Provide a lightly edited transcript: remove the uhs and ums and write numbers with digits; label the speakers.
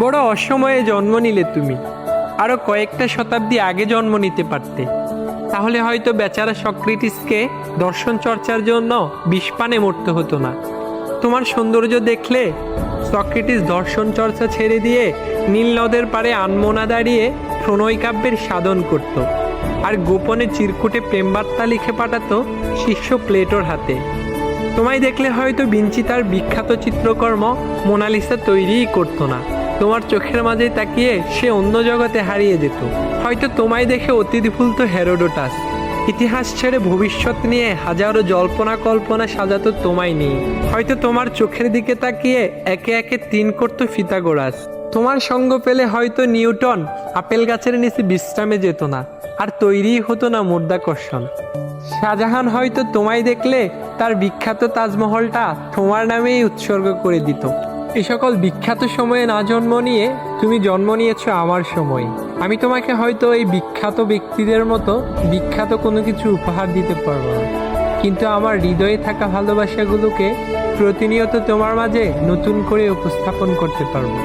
Speaker 1: বড় অসময়ে জন্ম নিলে তুমি। আরো কয়েকটা শতাব্দী আগে জন্ম নিতে পারতে, তাহলে হয়তো বেচারা সক্রেটিসকে দর্শন চর্চার জন্য বিষপানে মরতে হতো না। তোমার সৌন্দর্য দেখলে সক্রেটিস দর্শন চর্চা ছেড়ে দিয়ে নীল নদের পাড়ে আনমনা দাঁড়িয়ে প্রণয় কাব্যের সাধন করত, আর গোপনে চিরকুটে প্রেমবার্তা লিখে পাঠাতো শিষ্য প্লেটোর হাতে। তোমায় দেখলে হয়তো ভিঞ্চি তার বিখ্যাত চিত্রকর্ম মোনালিসা তৈরিই করতো না। তোমার চোখের মাঝে তাকিয়ে সে অন্য জগতে হারিয়ে যেত। হয়তো তোমায় দেখে অতীত ভুলতো হেরোডোটাস। ইতিহাস ছেড়ে ভবিষ্যৎ নিয়ে হাজারো জল্পনা কল্পনা সাজাতো তোমায় নিয়ে। হয়তো তোমার চোখের দিকে তাকিয়ে একে একে 3 করতো ফিথাগোরাস। তোমার সঙ্গ পেলে হয়তো নিউটন আপেল গাছের নিচে বিশ্রামে যেত না, আর তৈরিই হতো না মুদ্রাকর্ষণ। শাহজাহান হয়তো তোমায় দেখলে তার বিখ্যাত তাজমহলটা তোমার নামেই উৎসর্গ করে দিত। এই সকল বিখ্যাত সময়ে না জন্ম নিয়ে তুমি জন্ম নিয়েছো আমার সময়। আমি তোমাকে হয়তো এই বিখ্যাত ব্যক্তিদের মতো বিখ্যাত কোনো কিছু উপহার দিতে পারবো না, কিন্তু আমার হৃদয়ে থাকা ভালোবাসাগুলোকে প্রতিনিয়ত তোমার মাঝে নতুন করে উপস্থাপন করতে পারবো।